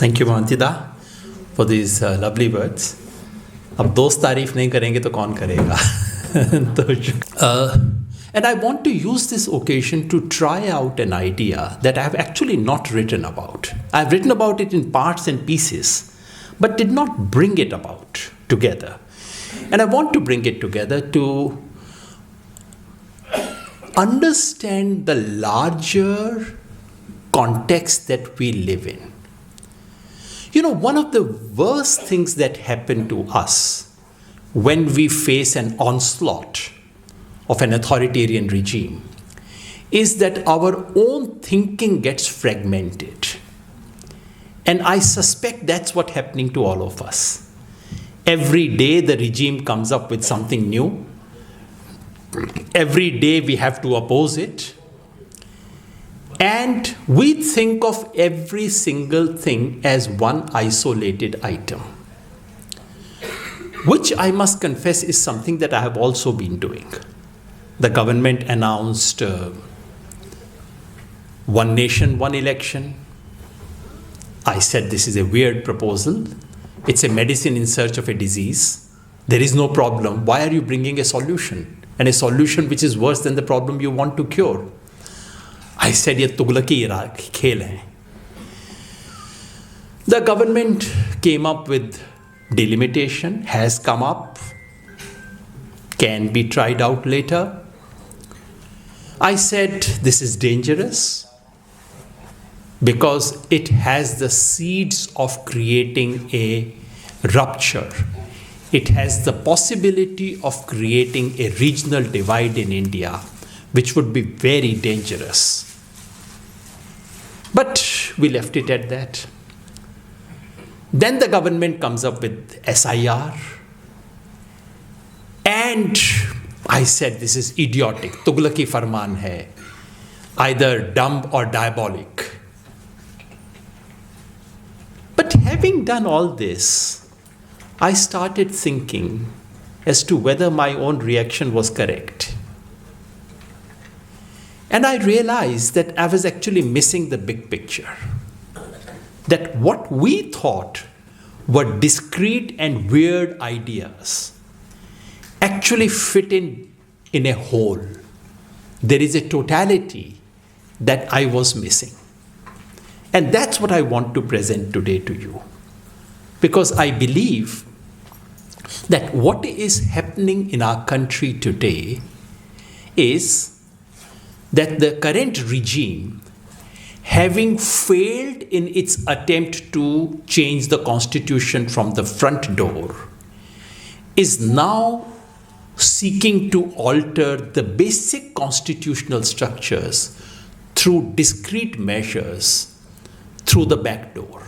Thank you, Mahantida, for these lovely words. अब दोस्त तारीफ नहीं करेंगे तो कौन करेगा? And I want to use this occasion to try out an idea that I have actually not written about. I have written about it in parts and pieces, but did not bring it about together. And I want to bring it together to understand the larger context that we live in. You know, one of the worst things that happen to us when we face an onslaught of an authoritarian regime is that our own thinking gets fragmented. And I suspect that's what's happening to all of us. Every day the regime comes up with something new. Every day we have to oppose it. And we think of every single thing as one isolated item, which I must confess is something that I have also been doing. The government announced one nation, one election. I said this is a weird proposal. It's a medicine in search of a disease. There is no problem. Why are you bringing a solution? And a solution which is worse than the problem you want to cure. I said, ye tughlaki khel hai. The government came up with delimitation, has come up, can be tried out later. I said, this is dangerous because it has the seeds of creating a rupture. It has the possibility of creating a regional divide in India, which would be very dangerous. But we left it at that. Then the government comes up with SIR. And I said, this is idiotic. Tughlaki farman hai. Either dumb or diabolic. But having done all this, I started thinking as to whether my own reaction was correct. And I realized that I was actually missing the big picture. That what we thought were discrete and weird ideas actually fit in a whole. There is a totality that I was missing. And that's what I want to present today to you. Because I believe that what is happening in our country today is that the current regime, having failed in its attempt to change the constitution from the front door, is now seeking to alter the basic constitutional structures through discrete measures through the back door.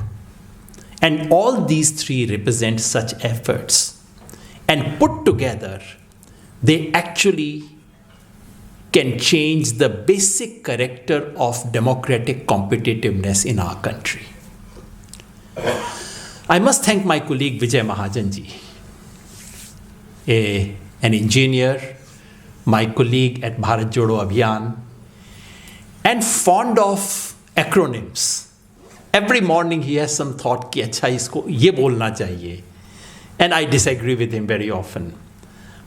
And all these three represent such efforts. And put together, they actually can change the basic character of democratic competitiveness in our country. I must thank my colleague Vijay Mahajanji, an engineer, my colleague at Bharat Jodo Abhiyan, and fond of acronyms. Every morning he has some thought ki acha isko ye bolna chahiye. And I disagree with him very often.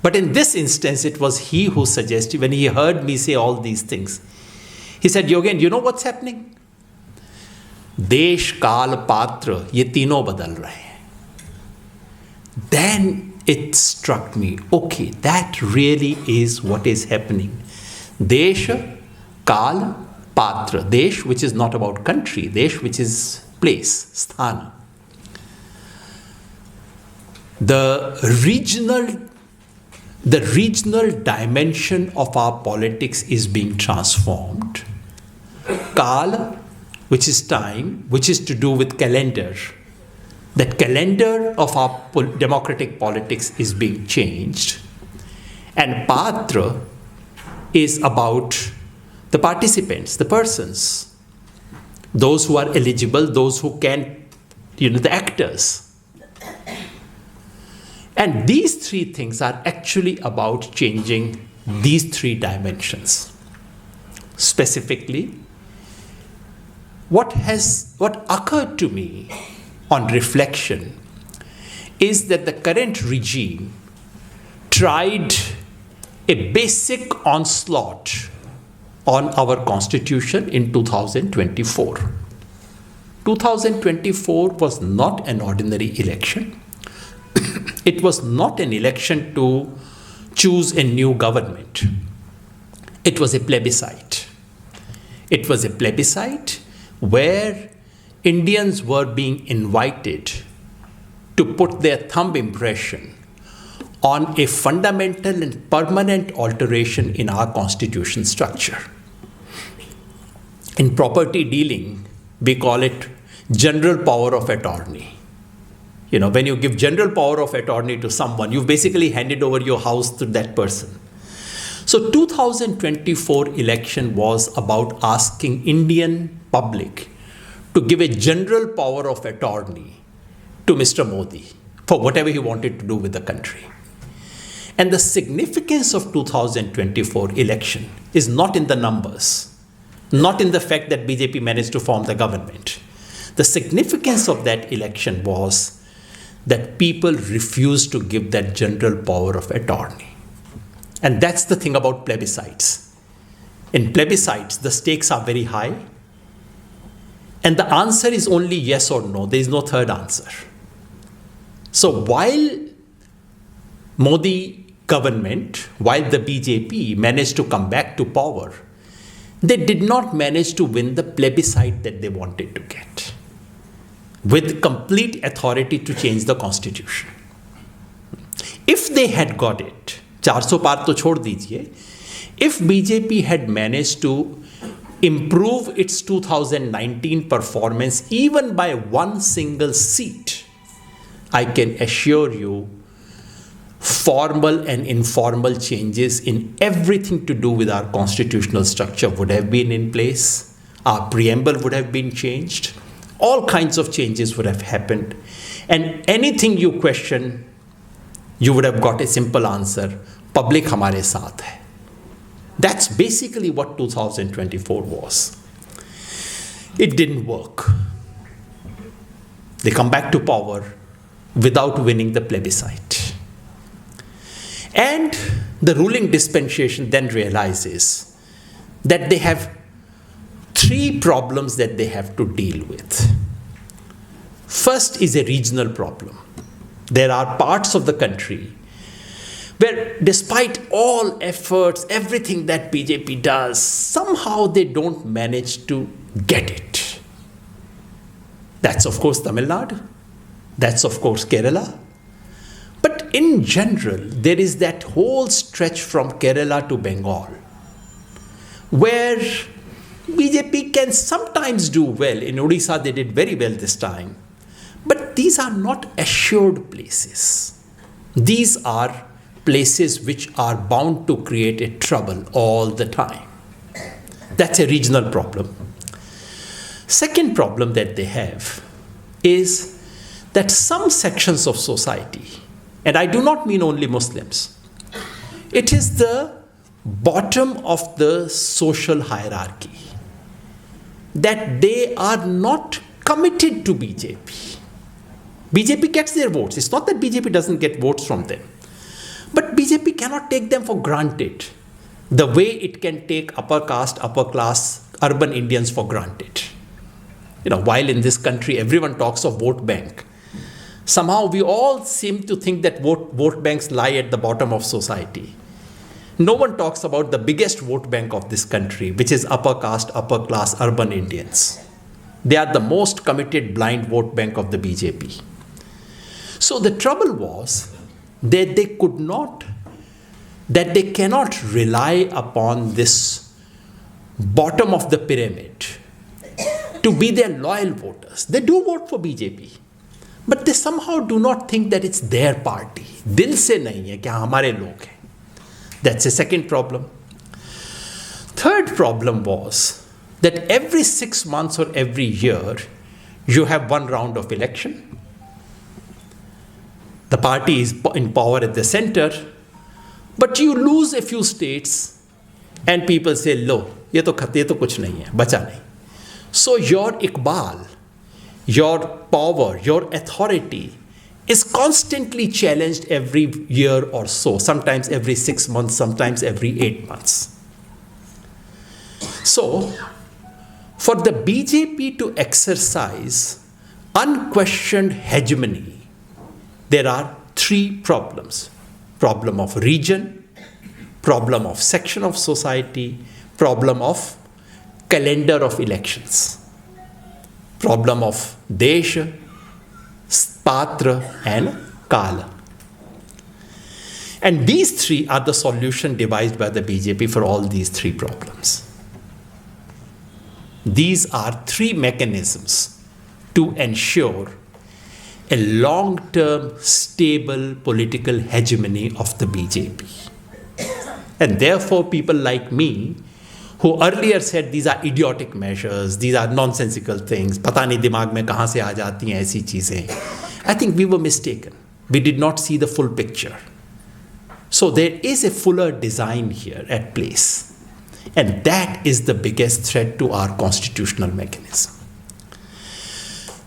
But in this instance, it was he who suggested, when he heard me say all these things, he said, Yogendra, you know what's happening? Desh, Kaal, Patra, ye teeno badal rahe hain. Then it struck me, okay, that really is what is happening. Desh, Kaal, Patra. Desh, which is not about country. Desh, which is place, sthana. The regional dimension of our politics is being transformed. Kaal, which is time, which is to do with calendar. That calendar of our democratic politics is being changed. And Patra is about the participants, the persons. Those who are eligible, those who can, the actors. And these three things are actually about changing these three dimensions. Specifically, what occurred to me on reflection is that the current regime tried a basic onslaught on our constitution in 2024. 2024 was not an ordinary election. It was not an election to choose a new government. It was a plebiscite. It was a plebiscite where Indians were being invited to put their thumb impression on a fundamental and permanent alteration in our constitution structure. In property dealing, we call it general power of attorney. You know, when you give general power of attorney to someone, you've basically handed over your house to that person. So 2024 election was about asking Indian public to give a general power of attorney to Mr. Modi for whatever he wanted to do with the country. And the significance of 2024 election is not in the numbers, not in the fact that BJP managed to form the government. The significance of that election was that people refused to give that general power of attorney. And that's the thing about plebiscites. In plebiscites, the stakes are very high. And the answer is only yes or no. There is no third answer. So while Modi government, while the BJP managed to come back to power, they did not manage to win the plebiscite that they wanted to get, with complete authority to change the constitution. If they had got it, 400 पार तो छोड़ दीजिए, if BJP had managed to improve its 2019 performance even by one single seat, I can assure you formal and informal changes in everything to do with our constitutional structure would have been in place. Our preamble would have been changed. All kinds of changes would have happened. And anything you question, you would have got a simple answer. Public hamare saath hai. That's basically what 2024 was. It didn't work. They come back to power without winning the plebiscite. And the ruling dispensation then realizes that they have three problems that they have to deal with. First is a regional problem. There are parts of the country where, despite all efforts, everything that BJP does, somehow they don't manage to get it. That's, of course, Tamil Nadu. That's, of course, Kerala. But in general, there is that whole stretch from Kerala to Bengal where BJP can sometimes do well. In Odisha, they did very well this time. But these are not assured places. These are places which are bound to create a trouble all the time. That's a regional problem. Second problem that they have is that some sections of society, and I do not mean only Muslims, it is the bottom of the social hierarchy, that they are not committed to BJP. BJP gets their votes. It's not that BJP doesn't get votes from them. But BJP cannot take them for granted the way it can take upper caste, upper class, urban Indians for granted. You know, while in this country everyone talks of vote bank, somehow we all seem to think that vote banks lie at the bottom of society. No one talks about the biggest vote bank of this country, which is upper caste, upper class, urban Indians. They are the most committed blind vote bank of the BJP. So the trouble was that they cannot rely upon this bottom of the pyramid to be their loyal voters. They do vote for BJP, but they somehow do not think that it's their party. Dil se nahi hai ki hamare log hain. That's a second problem. Third problem was that every 6 months or every year, you have one round of election. The party is in power at the center, but you lose a few states and people say, lo, ye to kuch nahi hai, bacha nahi. So your Iqbal, your power, your authority is constantly challenged every year or so, sometimes every 6 months, sometimes every 8 months. So, for the BJP to exercise unquestioned hegemony, there are 3 problems. Problem of region, problem of section of society, problem of calendar of elections, problem of Desha, Patra and Kaal. And these 3 are the solution devised by the BJP for all these 3 problems. These are 3 mechanisms to ensure a long-term, stable political hegemony of the BJP. And therefore, people like me, who earlier said these are idiotic measures, these are nonsensical things, pata nahi dimag mein kahan se aa jati hain aisi cheezein, I think we were mistaken. We did not see the full picture. So there is a fuller design here at place. And that is the biggest threat to our constitutional mechanism.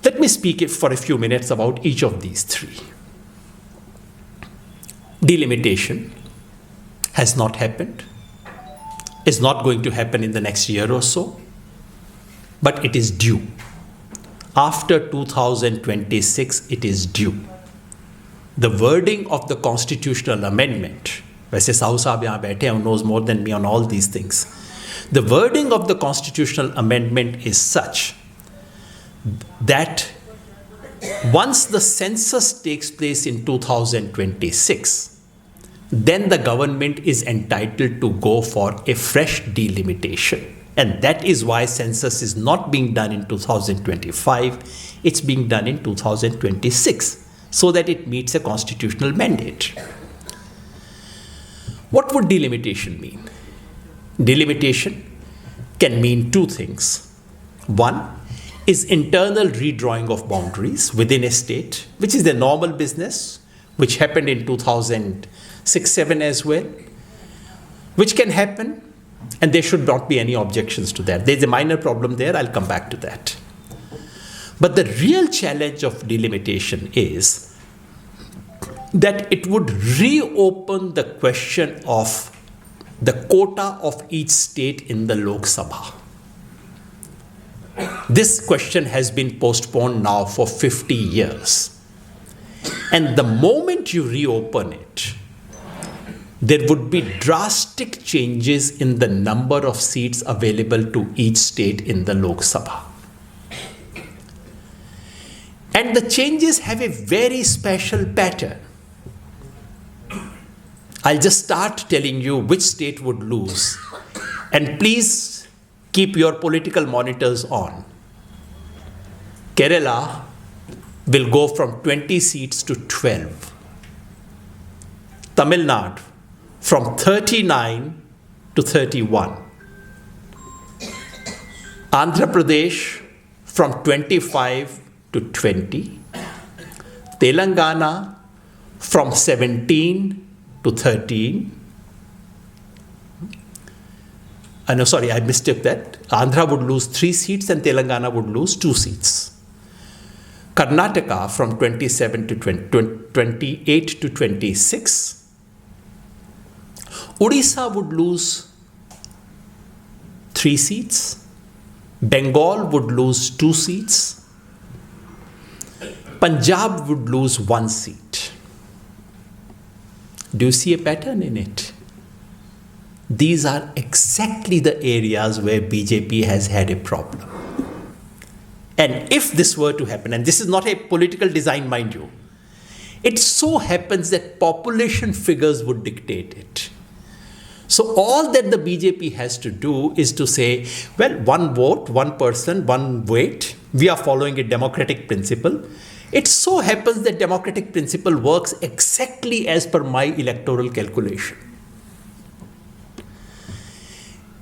Let me speak for a few minutes about each of these 3. Delimitation has not happened, is not going to happen in the next year or so, but it is due. After 2026, it is due. The wording of the constitutional amendment, वैसे साहू साहब यहाँ बैठे हैं, knows more than me on all these things. The wording of the constitutional amendment is such that once the census takes place in 2026, then the government is entitled to go for a fresh delimitation. And that is why census is not being done in 2025, it's being done in 2026, so that it meets a constitutional mandate. What would delimitation mean? Delimitation can mean 2 things. One is internal redrawing of boundaries within a state, which is the normal business, which happened in 2006-7 as well, which can happen, and there should not be any objections to that. There's a minor problem there, I'll come back to that. But the real challenge of delimitation is that it would reopen the question of the quota of each state in the Lok Sabha. This question has been postponed now for 50 years. And the moment you reopen it, there would be drastic changes in the number of seats available to each state in the Lok Sabha. And the changes have a very special pattern. I'll just start telling you which state would lose. And please keep your political monitors on. Kerala will go from 20 seats to 12. Tamil Nadu from 39 to 31. Andhra Pradesh from 25 to 20. Telangana from 17 to 13. No, sorry, I mistook that. Andhra would lose 3 seats and Telangana would lose 2 seats. Karnataka from 27 to 28 to 26. Odisha would lose 3 seats. Bengal would lose 2 seats. Punjab would lose 1 seat. Do you see a pattern in it? These are exactly the areas where BJP has had a problem. And if this were to happen, and this is not a political design, mind you, it so happens that population figures would dictate it. So all that the BJP has to do is to say, well, 1 vote, 1 person, 1 weight. We are following a democratic principle. It so happens that democratic principle works exactly as per my electoral calculation.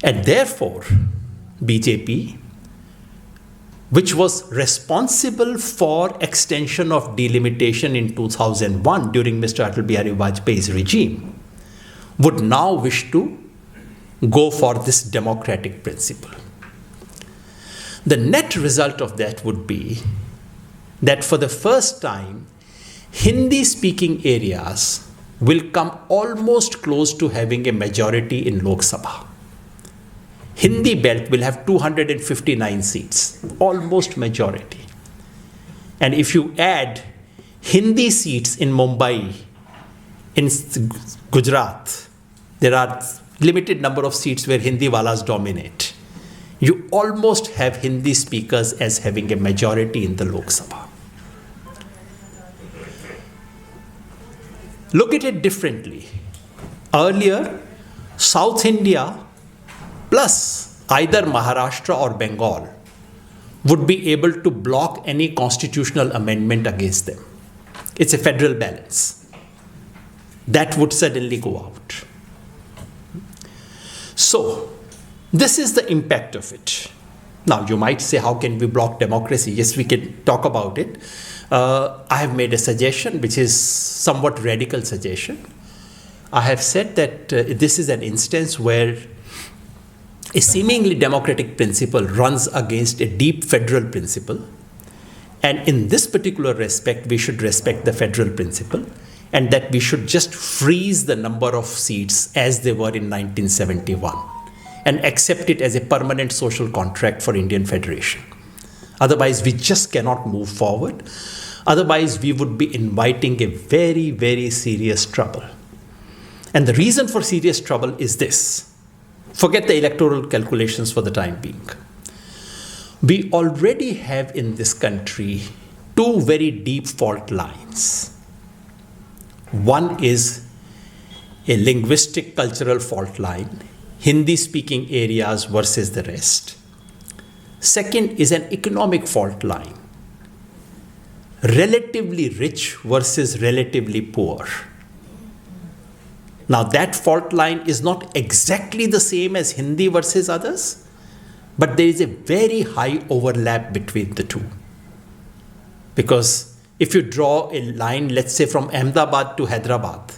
And therefore, BJP, which was responsible for extension of delimitation in 2001 during Mr. Atal Bihari Vajpayee's regime, would now wish to go for this democratic principle. The net result of that would be that for the first time, Hindi-speaking areas will come almost close to having a majority in Lok Sabha. Hindi belt will have 259 seats, almost majority. And if you add Hindi seats in Mumbai, in Gujarat, there are limited number of seats where Hindi walas dominate. You almost have Hindi speakers as having a majority in the Lok Sabha. Look at it differently. Earlier, South India plus either Maharashtra or Bengal would be able to block any constitutional amendment against them. It's a federal balance. That would suddenly go out. So, this is the impact of it. Now, you might say, how can we block democracy? Yes, we can talk about it. I have made a suggestion, which is somewhat radical suggestion. I have said that this is an instance where a seemingly democratic principle runs against a deep federal principle. And in this particular respect, we should respect the federal principle, and that we should just freeze the number of seats as they were in 1971 and accept it as a permanent social contract for Indian Federation. Otherwise, we just cannot move forward. Otherwise, we would be inviting a very, very serious trouble. And the reason for serious trouble is this. Forget the electoral calculations for the time being. We already have in this country two very deep fault lines. One is a linguistic cultural fault line, Hindi-speaking areas versus the rest. Second is an economic fault line, relatively rich versus relatively poor. Now that fault line is not exactly the same as Hindi versus others, but there is a very high overlap between the two. Because if you draw a line, let's say from Ahmedabad to Hyderabad,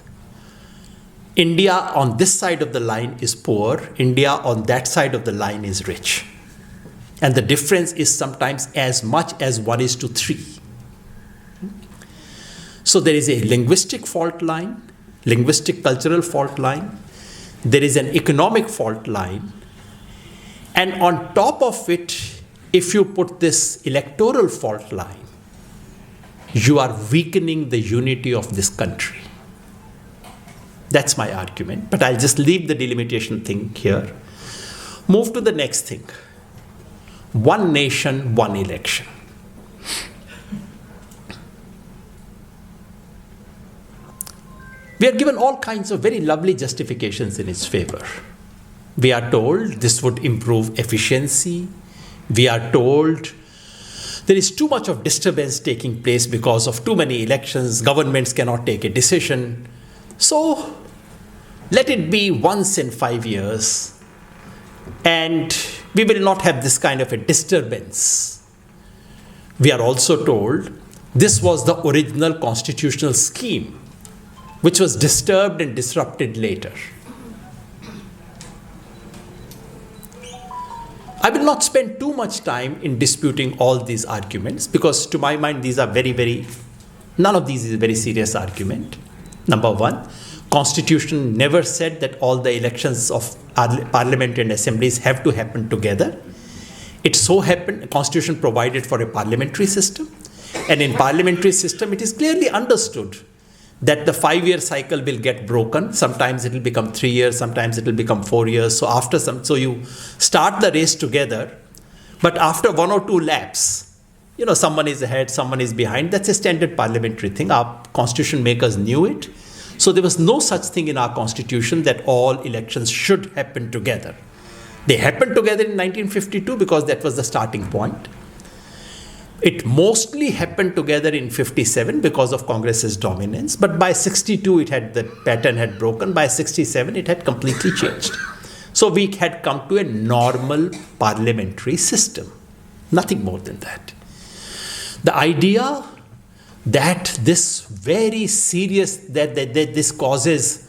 India on this side of the line is poor, India on that side of the line is rich. And the difference is sometimes as much as 1:3. So there is a linguistic fault line, linguistic cultural fault line. There is an economic fault line. And on top of it, if you put this electoral fault line, you are weakening the unity of this country. That's my argument. But I'll just leave the delimitation thing here. Move to the next thing. One nation, one election. We are given all kinds of very lovely justifications in its favor. We are told this would improve efficiency. We are told there is too much of disturbance taking place because of too many elections. Governments cannot take a decision. So let it be once in 5 years. And we will not have this kind of a disturbance. We are also told this was the original constitutional scheme, which was disturbed and disrupted later. I will not spend too much time in disputing all these arguments because to my mind these are none of these is a very serious argument. Number one, Constitution never said that all the elections of parliament and assemblies have to happen together. It so happened, Constitution provided for a parliamentary system, and in parliamentary system it is clearly understood that the 5-year cycle will get broken. Sometimes it will become 3 years, sometimes it will become 4 years. So you start the race together, but after 1 or 2 laps, someone is ahead, someone is behind. That's a standard parliamentary thing. Our constitution makers knew it. So there was no such thing in our constitution that all elections should happen together. They happened together in 1952 because that was the starting point. It mostly happened together in 57 because of Congress's dominance, but by 62 the pattern had broken. By 67 it had completely changed. So we had come to a normal parliamentary system, nothing more than that. The idea that this very serious, that this causes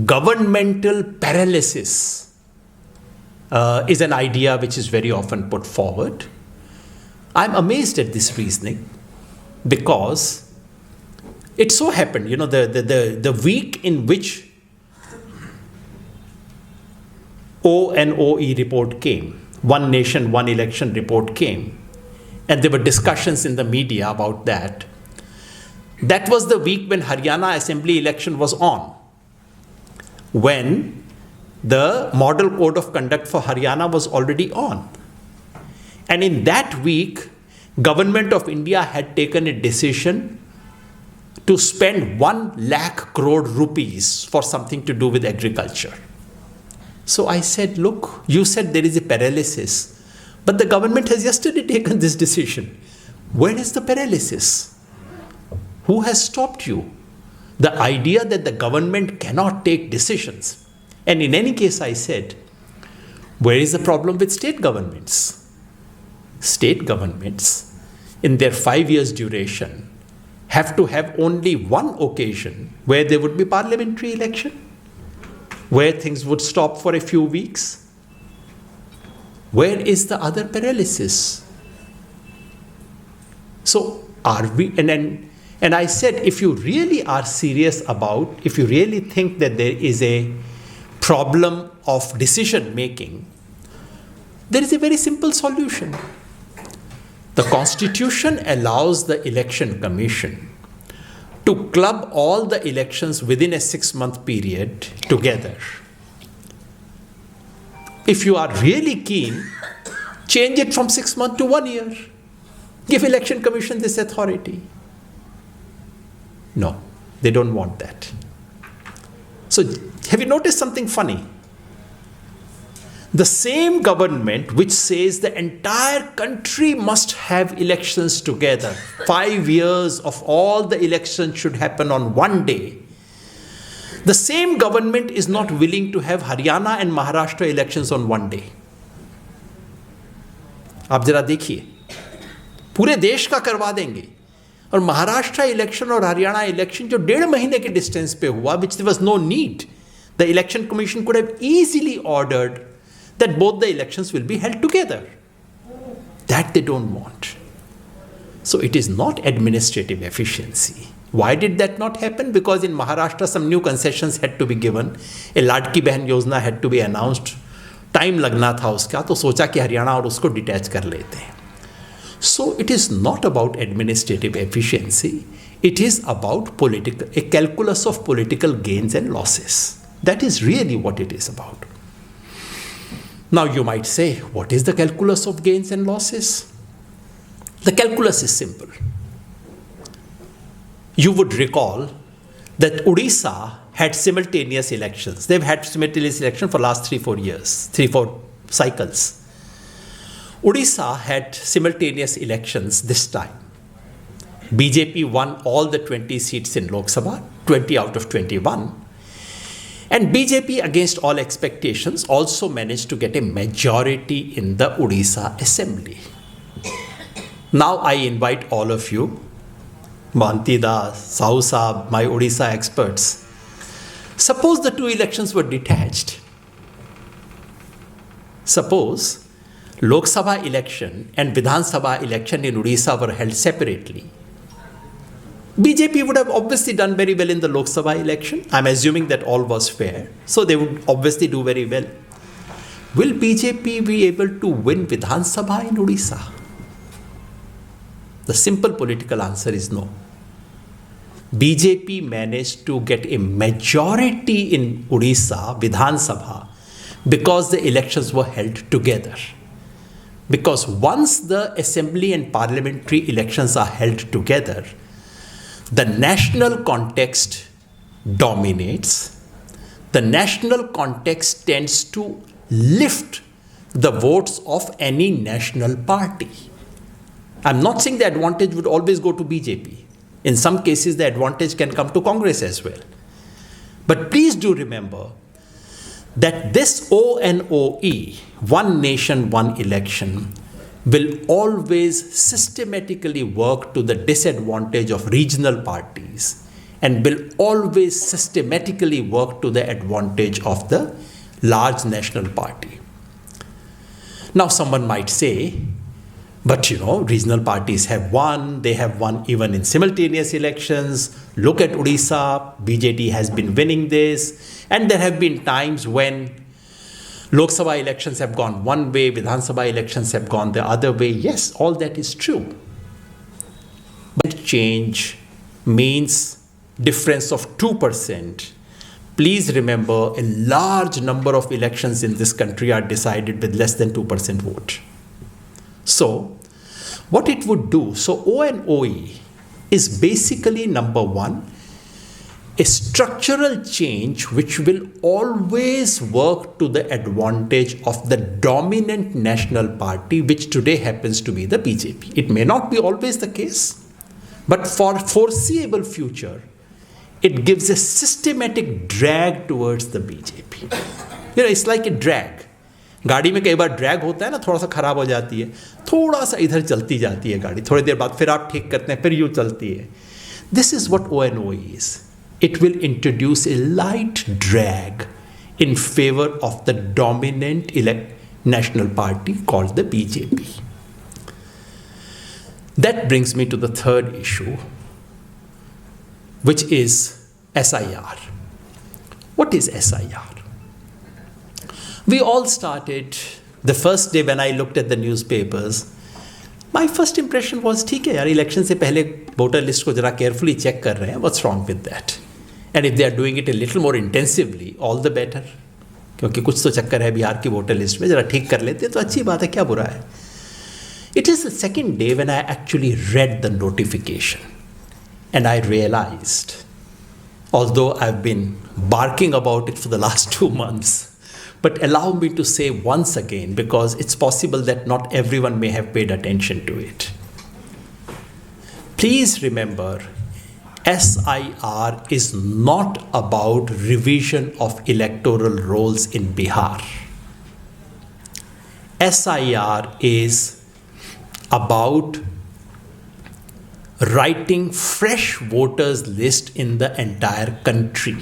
governmental paralysis is an idea which is very often put forward. I'm amazed at this reasoning because it so happened, the week in which ONOE report came, One Nation, One Election report came, and there were discussions in the media about that. That was the week when Haryana Assembly election was on, when the Model Code of Conduct for Haryana was already on. And in that week, Government of India had taken a decision to spend 1 lakh crore rupees for something to do with agriculture. So I said, look, you said there is a paralysis, but the government has yesterday taken this decision. Where is the paralysis? Who has stopped you? The idea that the government cannot take decisions. And in any case, I said, where is the problem with state governments? State governments, in their 5 years duration, have to have only one occasion where there would be parliamentary election, where things would stop for a few weeks. Where is the other paralysis? So are we, and I said, if you really are serious about, if you really think that there is a problem of decision making, there is a very simple solution. The Constitution allows the Election Commission to club all the elections within a 6-month period together. If you are really keen, change it from 6 months to 1 year. Give Election Commission this authority. No, they don't want that. So, have you noticed something funny? The same government which says the entire country must have elections together, 5 years of all the elections should happen on one day, the same government is not willing to have Haryana and Maharashtra elections on one day. आप जरा देखिए, पूरे देश का करवा देंगे, और Maharashtra election और हरियाणा इलेक्शन जो 1.5 महीने के डिस्टेंस पे हुआ, which there was no need, the election commission could have easily ordered that both the elections will be held together. That they don't want. So it is not administrative efficiency. Why did that not happen? Because in Maharashtra some new concessions had to be given. A Ladki Behan Yojana had to be announced. Time लगना था उसका, तो सोचा कि हरियाणा और उसको detach कर लेते हैं. So it is not about administrative efficiency. It is about a calculus of political gains and losses. That is really what it is about. Now you might say, what is the calculus of gains and losses? The calculus is simple. You would recall that Odisha had simultaneous elections. They've had simultaneous elections for the last 3-4 years, 3-4 cycles. Odisha had simultaneous elections this time. BJP won all the 20 seats in Lok Sabha, 20 out of 21. And BJP, against all expectations, also managed to get a majority in the Odisha Assembly. Now I invite all of you, Mantida, Sausa, my Odisha experts. Suppose the two elections were detached. Suppose Lok Sabha election and Vidhan Sabha election in Odisha were held separately. BJP would have obviously done very well in the Lok Sabha election. I'm assuming that all was fair. So they would obviously do very well. Will BJP be able to win Vidhan Sabha in Odisha? The simple political answer is no. BJP managed to get a majority in Odisha, Vidhan Sabha, because the elections were held together. Because once the assembly and parliamentary elections are held together, the national context dominates. The national context tends to lift the votes of any national party. I'm not saying the advantage would always go to BJP. In some cases, the advantage can come to Congress as well. But please do remember that this ONOE, One Nation, One Election, will always systematically work to the disadvantage of regional parties and will always systematically work to the advantage of the large national party. Now someone might say, But regional parties have won. They have won even in simultaneous elections. Look at Odisha. BJD has been winning this. And there have been times when Lok Sabha elections have gone one way, Vidhan Sabha elections have gone the other way. Yes, all that is true. But change means difference of 2%. Please remember, a large number of elections in this country are decided with less than 2% vote. So, what it would do, so ONOE is basically, number one, a structural change which will always work to the advantage of the dominant national party, which today happens to be the BJP. It may not be always the case, but for foreseeable future, it gives a systematic drag towards the BJP. It's like a drag. गाड़ी में कई बार drag होता है ना, थोड़ा सा खराब हो जाती है, थोड़ा सा इधर चलती जाती है गाड़ी, थोड़ी देर बाद फिर आप ठीक करते हैं, फिर यूँ चलती है. This is what ONOE is. It will introduce a light drag in favor of the dominant national party called the BJP. That brings me to the third issue, which is SIR. What is SIR? We all started, the first day when I looked at the newspapers, my first impression was, ठीक है यार, election से पहले voter list को जरा carefully check कर रहे हैं, what's wrong with that? And if they are doing it a little more intensively, all the better. क्योंकि कुछ तो चक्कर है बिहार की voter list में, जरा ठीक कर लेते हैं तो अच्छी बात है, क्या बुरा है? It is the second day when I actually read the notification and I realized, although I've been barking about it for the last 2 months, but allow me to say once again, because it's possible that not everyone may have paid attention to it. Please remember, SIR is not about revision of electoral rolls in Bihar. SIR is about writing fresh voters list in the entire country.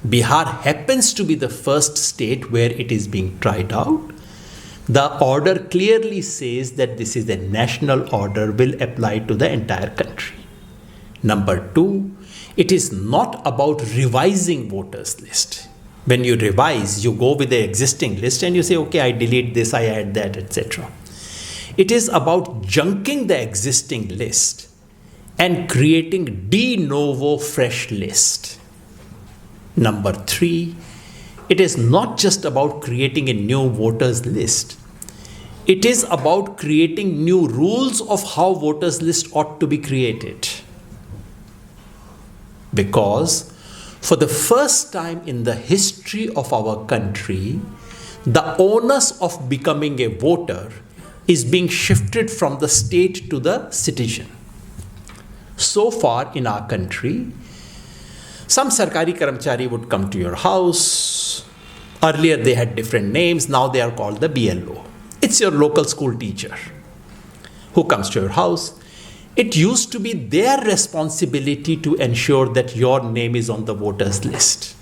Bihar happens to be the first state where it is being tried out. The order clearly says that this is a national order, will apply to the entire country. Number two, it is not about revising voters list. When you revise, you go with the existing list and you say, okay, I delete this, I add that, etc. It is about junking the existing list and creating de novo fresh list. Number three, it is not just about creating a new voters list. It is about creating new rules of how voters list ought to be created. Because for the first time in the history of our country, the onus of becoming a voter is being shifted from the state to the citizen. So far in our country, some sarkari karamchari would come to your house. Earlier they had different names, now they are called the BLO. It's your local school teacher who comes to your house. It used to be their responsibility to ensure that your name is on the voters list.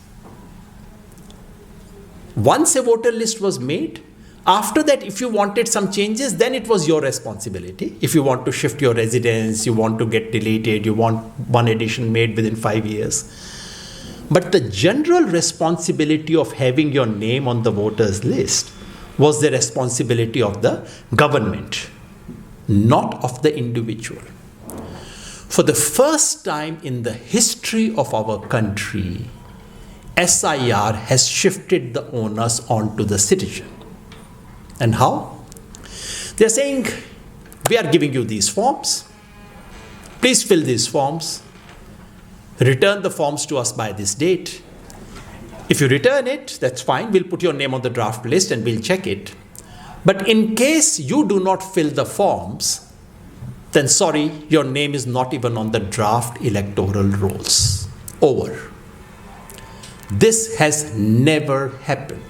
Once a voter list was made, after that, if you wanted some changes, then it was your responsibility. If you want to shift your residence, you want to get deleted, you want one addition made within 5 years. But the general responsibility of having your name on the voters list was the responsibility of the government, not of the individual. For the first time in the history of our country, SIR has shifted the onus onto the citizen. And how? They're saying, we are giving you these forms. Please fill these forms. Return the forms to us by this date. If you return it, that's fine. We'll put your name on the draft list and we'll check it. But in case you do not fill the forms, then sorry, your name is not even on the draft electoral rolls. Over. This has never happened.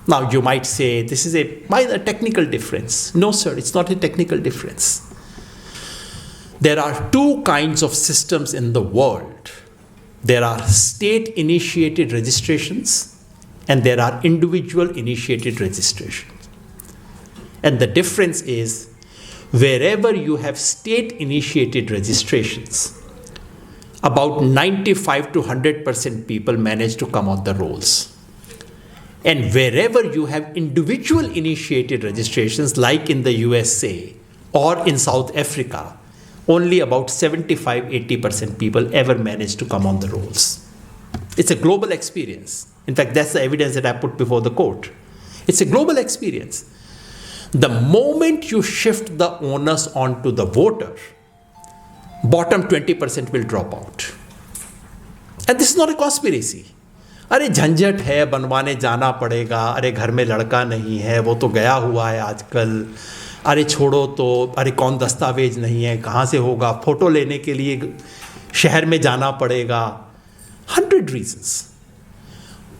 Now you might say, this is a minor technical difference. No sir, it's not a technical difference. There are two kinds of systems in the world. There are state-initiated registrations and there are individual-initiated registrations. And the difference is, wherever you have state-initiated registrations, about 95 to 100% people manage to come on the rolls. And wherever you have individual-initiated registrations, like in the USA or in South Africa, only about 75-80% people ever manage to come on the rolls. It's a global experience. In fact, that's the evidence that I put before the court. It's a global experience. The moment you shift the onus onto the voter, bottom 20% will drop out. And this is not a conspiracy. अरे झंझट है, बनवाने जाना पड़ेगा, अरे घर में लड़का नहीं है, वो तो गया हुआ है आजकल, अरे छोड़ो तो, अरे कौन दस्तावेज नहीं है, कहाँ से होगा, फोटो लेने के लिए शहर में जाना पड़ेगा. 100 reasons.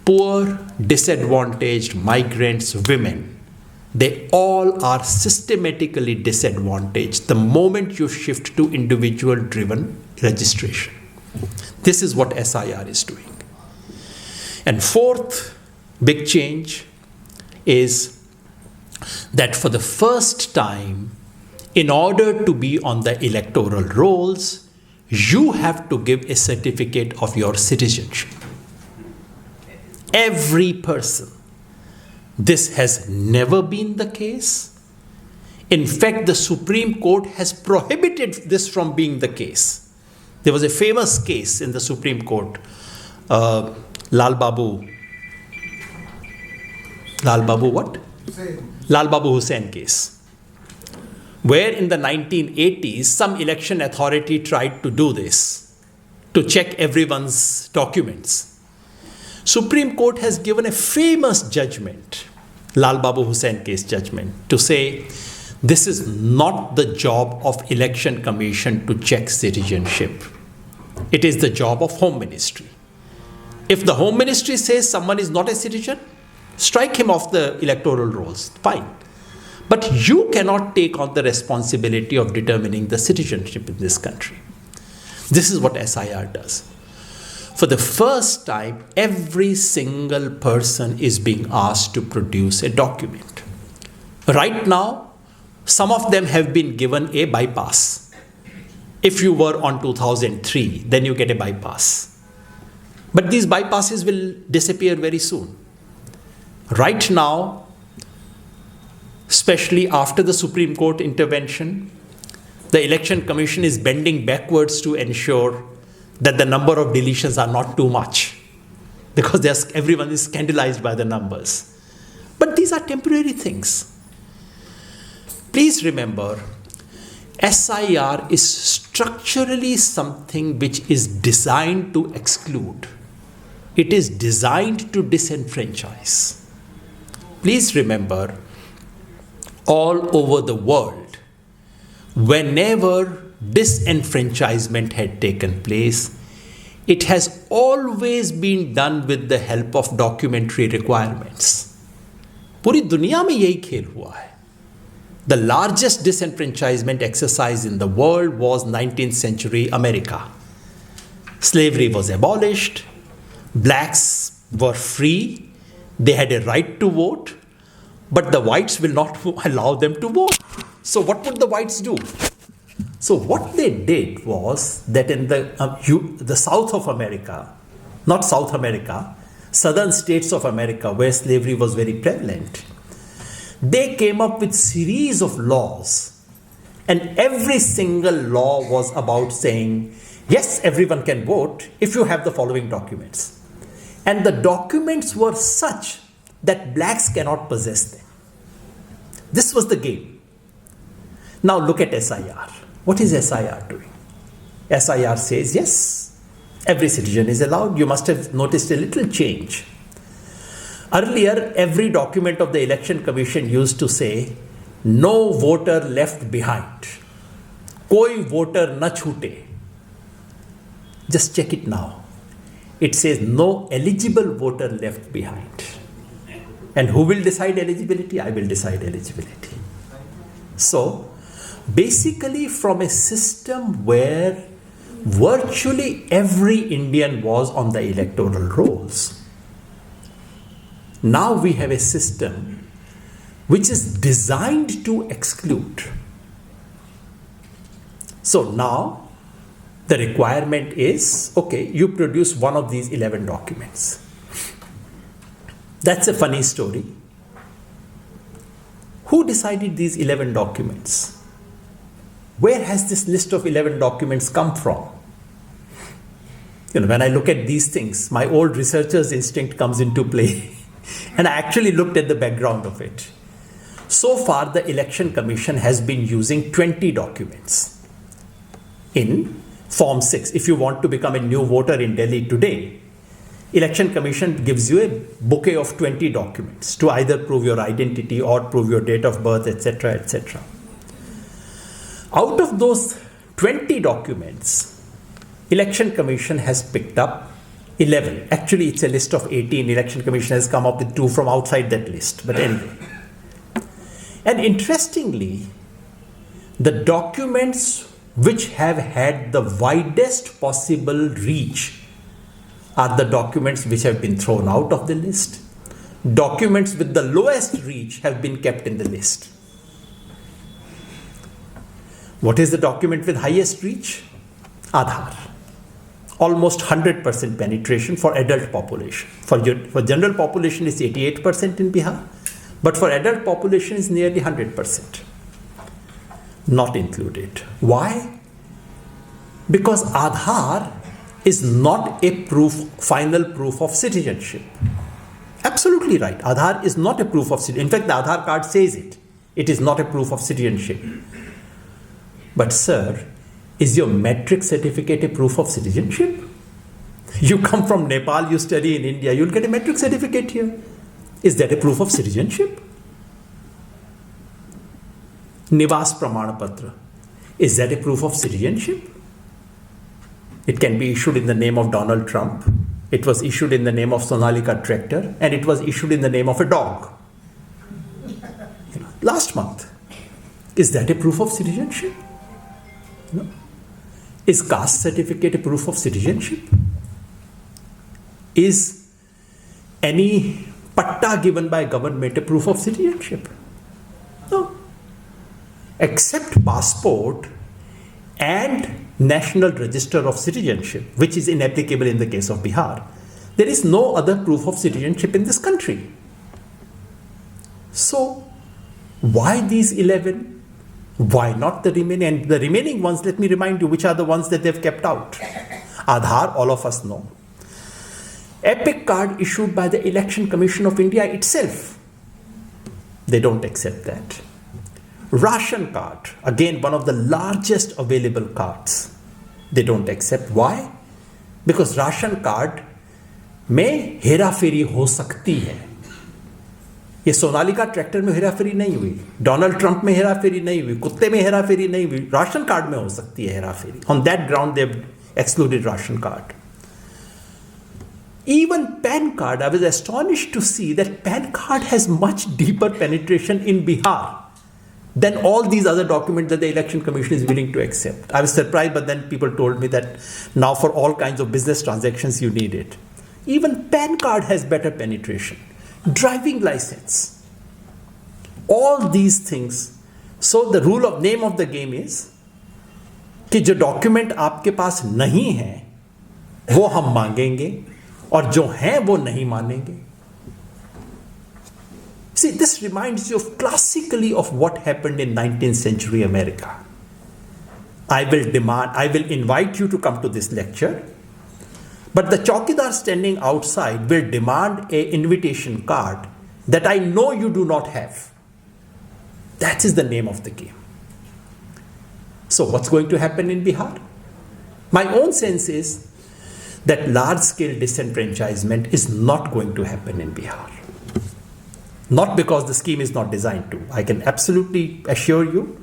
Poor, disadvantaged migrants, women, they all are systematically disadvantaged the moment you shift to individual-driven registration. This is what SIR is doing. And fourth big change is that for the first time, in order to be on the electoral rolls, you have to give a certificate of your citizenship. Every person. This has never been the case. In fact, the Supreme Court has prohibited this from being the case. There was a famous case in the Supreme Court, Lal Babu what? Lal Babu Hussain case, where in the 1980s, some election authority tried to do this, to check everyone's documents. Supreme Court has given a famous judgment, Lal Babu Hussain case judgment, to say this is not the job of Election Commission to check citizenship. It is the job of Home Ministry. If the Home Ministry says someone is not a citizen, strike him off the electoral rolls, fine. But you cannot take on the responsibility of determining the citizenship in this country. This is what SIR does. For the first time, every single person is being asked to produce a document. Right now, some of them have been given a bypass. If you were on 2003, then you get a bypass. But these bypasses will disappear very soon. Right now, especially after the Supreme Court intervention, the Election Commission is bending backwards to ensure that the number of deletions are not too much, because everyone is scandalized by the numbers. But these are temporary things. Please remember, SIR is structurally something which is designed to exclude. It is designed to disenfranchise. Please remember, all over the world, whenever disenfranchisement had taken place, it has always been done with the help of documentary requirements. पूरी दुनिया में यही खेल हुआ है. The largest disenfranchisement exercise in the world was 19th century America. Slavery was abolished, blacks were free, they had a right to vote, but the whites will not allow them to vote. So what would the whites do? So what they did was that in the South of America, not South America, southern states of America where slavery was very prevalent, they came up with series of laws, and every single law was about saying, yes, everyone can vote if you have the following documents. And the documents were such that blacks cannot possess them. This was the game. Now look at SIR. What is SIR doing? SIR says, yes, every citizen is allowed. You must have noticed a little change. Earlier, every document of the Election Commission used to say, no voter left behind. Koi voter na chhute. Just check it now. It says no eligible voter left behind. And who will decide eligibility? I will decide eligibility. So, basically from a system where virtually every Indian was on the electoral rolls, now we have a system which is designed to exclude. So now the requirement is, okay, you produce one of these 11 documents. That's a funny story. Who decided these 11 documents? Where has this list of 11 documents come from? When I look at these things, my old researcher's instinct comes into play. And I actually looked at the background of it. So far, the Election Commission has been using 20 documents in Form 6. If you want to become a new voter in Delhi today, Election Commission gives you a bouquet of 20 documents to either prove your identity or prove your date of birth, etc., etc. Out of those 20 documents, Election Commission has picked up 11. Actually, it's a list of 18. Election Commission has come up with 2 from outside that list. But anyway. And interestingly, the documents which have had the widest possible reach are the documents which have been thrown out of the list. Documents with the lowest reach have been kept in the list. What is the document with highest reach? Aadhaar. Almost 100% penetration for adult population. For general population is 88% in Bihar, but for adult population is nearly 100%. Not included. Why? Because Aadhaar is not a final proof of citizenship. Absolutely right. Aadhaar is not a proof of citizenship. In fact, the Aadhaar card says it. It is not a proof of citizenship. But sir, is your metric certificate a proof of citizenship? You come from Nepal, you study in India, you'll get a metric certificate here. Is that a proof of citizenship? Nivas Pramana Patra. Is that a proof of citizenship? It can be issued in the name of Donald Trump. It was issued in the name of Sonalika Tractor, and it was issued in the name of a dog. Last month. Is that a proof of citizenship? No. Is caste certificate a proof of citizenship? Is any patta given by government a proof of citizenship? No. Except passport and National Register of Citizenship, which is inapplicable in the case of Bihar, there is no other proof of citizenship in this country. So, why these 11? Why not the remaining? And the remaining ones, let me remind you, which are the ones that they've kept out. Aadhaar, all of us know. Epic card issued by the Election Commission of India itself. They don't accept that. Ration card, again one of the largest available cards. They don't accept. Why? Because ration card में हेराफेरी हो सकती है. ये Sonalika tractor में हेराफेरी नहीं हुई, डोनाल्ड ट्रंप में हेराफेरी नहीं हुई, कुत्ते में हेराफेरी नहीं हुई, राशन कार्ड में हो सकती है हेराफेरी. On that ground they excluded ration card. Even PAN card, I was astonished to see that PAN card has much deeper penetration in Bihar than all these other documents that the Election Commission is willing to accept. I was surprised, but then people told me that now for all kinds of business transactions you need it. Even PAN card has better penetration. Driving license. All these things. So the name of the game is कि जो document आपके पास नहीं है वो हम मांगेंगे और जो हैं वो नहीं मानेंगे. See, this reminds you of classically of what happened in 19th century America. I will invite you to come to this lecture, but the chowkidar standing outside will demand an invitation card that I know you do not have. That is the name of the game. So what's going to happen in Bihar? My own sense is that large-scale disenfranchisement is not going to happen in Bihar. Not because the scheme is not designed to. I can absolutely assure you,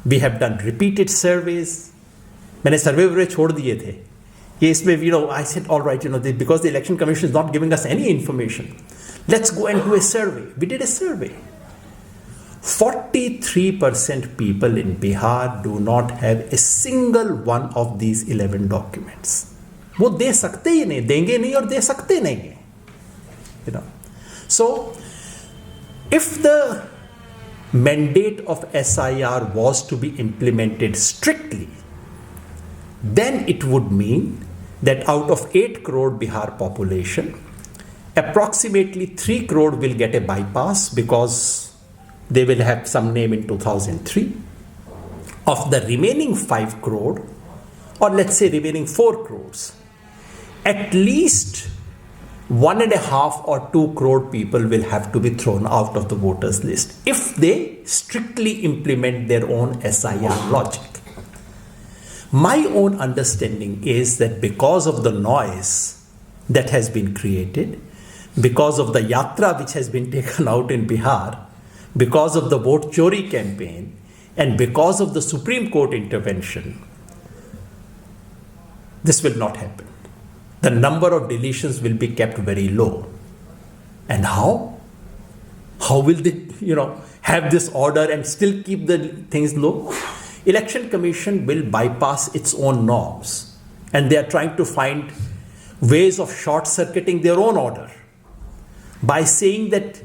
we have done repeated surveys. मैंने survey छोड़ दिए थे. ये इसमें, I said, all right, because the Election Commission is not giving us any information, let's go and do a survey. We did a survey. 43% people in Bihar do not have a single one of these 11 documents. वो दे सकते ही नहीं, देंगे नहीं और दे सकते नहीं हैं. So, if the mandate of SIR was to be implemented strictly, then it would mean that out of 8 crore Bihar population, approximately 3 crore will get a bypass because they will have some name in 2003. Of the remaining 5 crore, or let's say remaining 4 crores, at least 1.5 or 2 crore people will have to be thrown out of the voters list if they strictly implement their own SIR logic. My own understanding is that because of the noise that has been created, because of the yatra which has been taken out in Bihar, because of the vote chori campaign, and because of the Supreme Court intervention, this will not happen. The number of deletions will be kept very low. And how? How will they, have this order and still keep the things low? Election Commission will bypass its own norms, and they are trying to find ways of short-circuiting their own order by saying that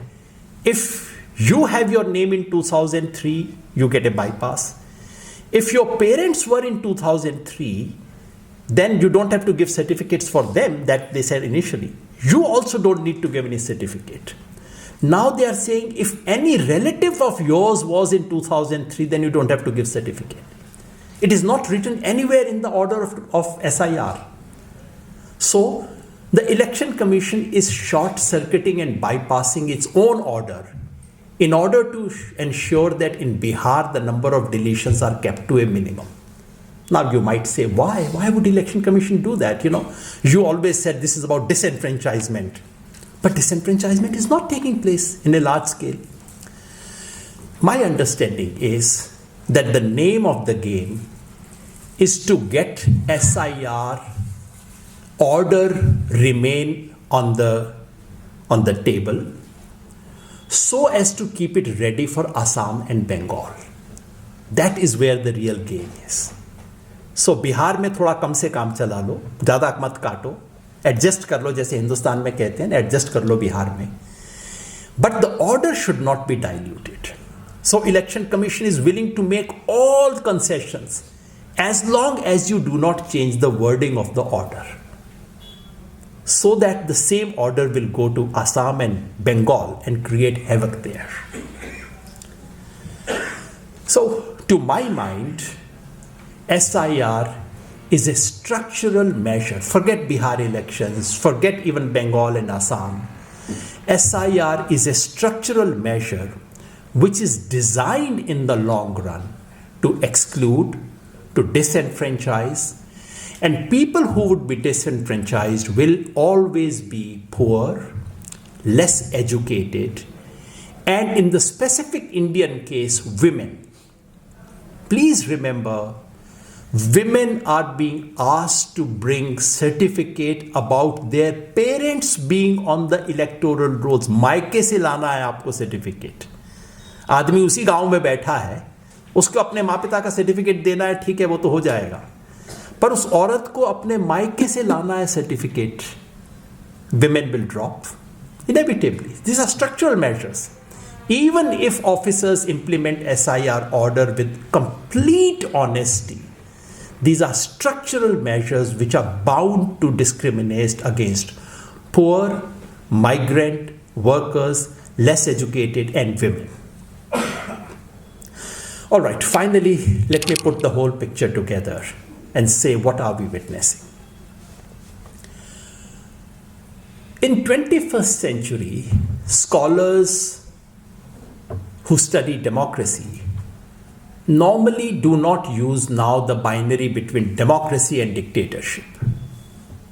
if you have your name in 2003, you get a bypass. If your parents were in 2003, then you don't have to give certificates for them that they said initially. You also don't need to give any certificate. Now they are saying if any relative of yours was in 2003, then you don't have to give certificate. It is not written anywhere in the order of SIR. So the Election Commission is short-circuiting and bypassing its own order in order to ensure that in Bihar the number of deletions are kept to a minimum. Now you might say, why? Why would Election Commission do that? You always said this is about disenfranchisement. But disenfranchisement is not taking place in a large scale. My understanding is that the name of the game is to get SIR order remain on the table so as to keep it ready for Assam and Bengal. That is where the real game is. So Bihar में थोड़ा कम से काम चला लो, ज़्यादा मत काटो, adjust कर लो जैसे हिंदुस्तान में कहते हैं, एडजस्ट कर लो बिहार में. But the order should not be diluted. So Election Commission is willing to make all concessions as long as you do not change the wording of the order, so that the same order will go to Assam and Bengal and create havoc there. So to my mind, SIR is a structural measure. Forget Bihar elections, forget even Bengal and Assam. SIR is a structural measure which is designed in the long run to exclude, to disenfranchise, and people who would be disenfranchised will always be poor, less educated, and in the specific Indian case, women. Please remember, women are being asked to bring certificate about their parents being on the electoral rolls. मायके से लाना है आपको certificate. आदमी उसी गांव में बैठा है, उसको अपने माँ पिता का सर्टिफिकेट देना है, ठीक है, वो तो हो जाएगा, पर उस औरत को अपने मायके से लाना है certificate. Women will drop inevitably. These are structural measures. Even if officers implement SIR order with complete honesty, these are structural measures which are bound to discriminate against poor, migrant, workers, less educated, and women. All right, finally, let me put the whole picture together and say, what are we witnessing? In 21st century, scholars who study democracy normally do not use now the binary between democracy and dictatorship,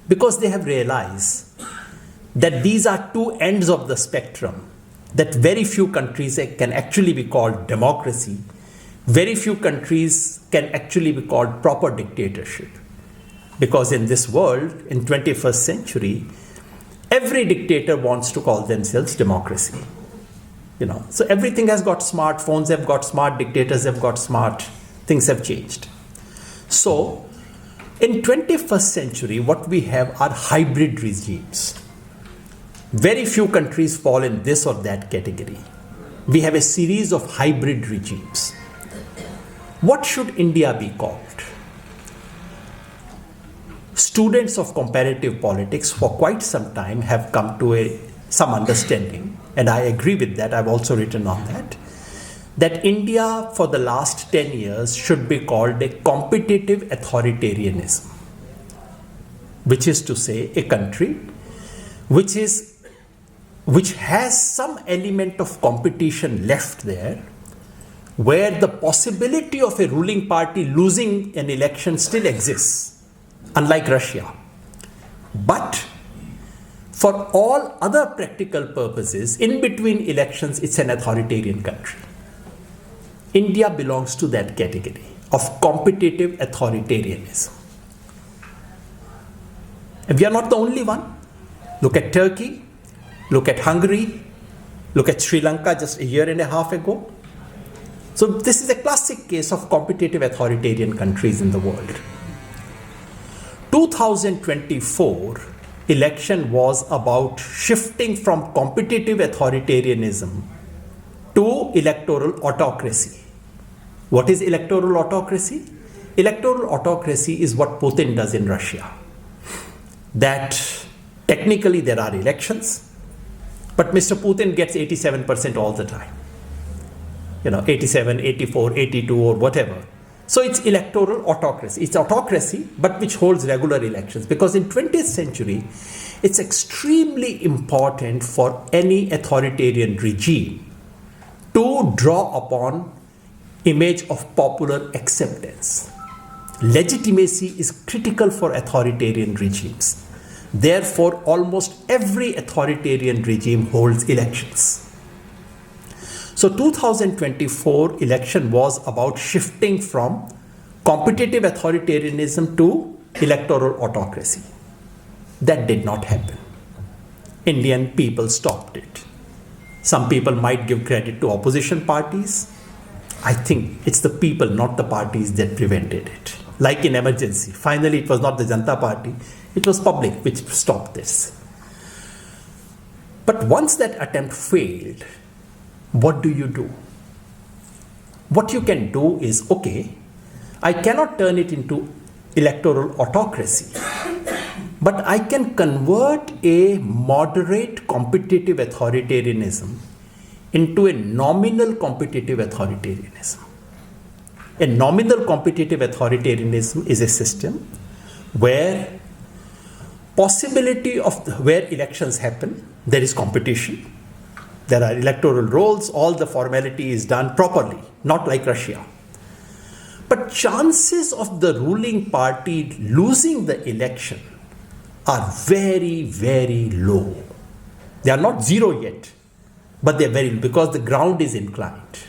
because they have realized that these are two ends of the spectrum, that very few countries can actually be called democracy, very few countries can actually be called proper dictatorship. Because in this world, in 21st century, every dictator wants to call themselves democracy. So everything has got smart, phones have got smart, dictators have got smart, things have changed. So in 21st century, what we have are hybrid regimes. Very few countries fall in this or that category. we have a series of hybrid regimes. What should India be called? Students of comparative politics for quite some time have come to some understanding, and I agree with that, I've also written on that India for the last 10 years should be called a competitive authoritarianism, which is to say a country which has some element of competition left there, where the possibility of a ruling party losing an election still exists, unlike Russia. But for all other practical purposes, in between elections, it's an authoritarian country. India belongs to that category of competitive authoritarianism. And we are not the only one. Look at Turkey, look at Hungary, look at Sri Lanka just a year and a half ago. So this is a classic case of competitive authoritarian countries in the world. 2024 election was about shifting from competitive authoritarianism to electoral autocracy. What is electoral autocracy? Electoral autocracy is what Putin does in Russia. That technically there are elections, but Mr. Putin gets 87% all the time. 87, 84, 82 or whatever. So it's electoral autocracy. It's autocracy, but which holds regular elections. Because in 20th century, it's extremely important for any authoritarian regime to draw upon image of popular acceptance. Legitimacy is critical for authoritarian regimes. Therefore, almost every authoritarian regime holds elections. So 2024 election was about shifting from competitive authoritarianism to electoral autocracy. That did not happen. Indian people stopped it. Some people might give credit to opposition parties. I think it's the people, not the parties, that prevented it. Like in emergency, finally it was not the Janata Party, it was public which stopped this. But once that attempt failed, what do you do? What you can do is, okay, I cannot turn it into electoral autocracy, but I can convert a moderate competitive authoritarianism into a nominal competitive authoritarianism. A nominal competitive authoritarianism is a system where possibility of where elections happen, there is competition. There are electoral rolls, all the formality is done properly, not like Russia. But chances of the ruling party losing the election are very, very low. They are not zero yet, but they're very low because the ground is inclined.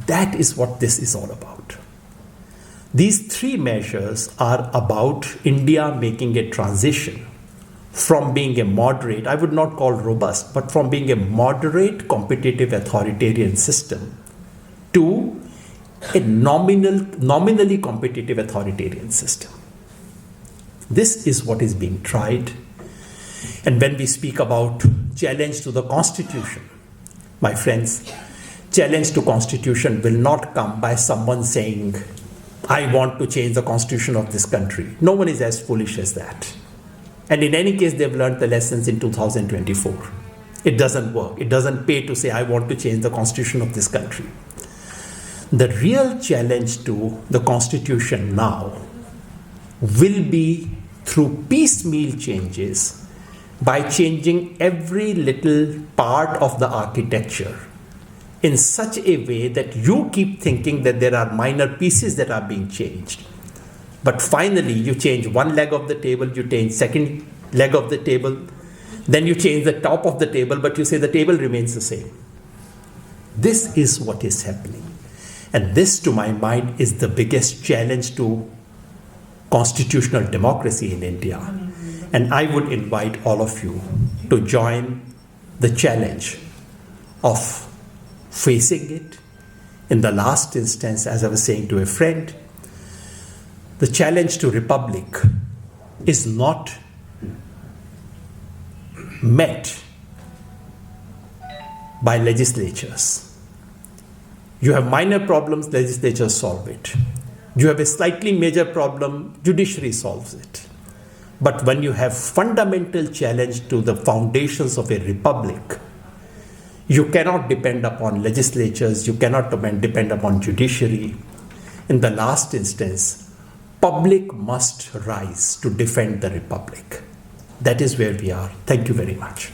That is what this is all about. These three measures are about India making a transition from being a moderate, I would not call robust, but from being a moderate competitive authoritarian system to a nominally competitive authoritarian system. This is what is being tried. And when we speak about challenge to the constitution, my friends, challenge to constitution will not come by someone saying, I want to change the constitution of this country. No one is as foolish as that. And in any case, they've learned the lessons in 2024. It doesn't work. It doesn't pay to say, I want to change the constitution of this country. The real challenge to the constitution now will be through piecemeal changes by changing every little part of the architecture in such a way that you keep thinking that there are minor pieces that are being changed. But finally, you change one leg of the table, you change second leg of the table, then you change the top of the table, but you say the table remains the same. This is what is happening. And this, to my mind, is the biggest challenge to constitutional democracy in India. And I would invite all of you to join the challenge of facing it. In the last instance, as I was saying to a friend, the challenge to republic is not met by legislatures. You have minor problems, legislatures solve it. You have a slightly major problem, judiciary solves it. But when you have fundamental challenge to the foundations of a republic, you cannot depend upon legislatures, you cannot depend upon judiciary. In the last instance, public must rise to defend the republic. That is where we are. Thank you very much.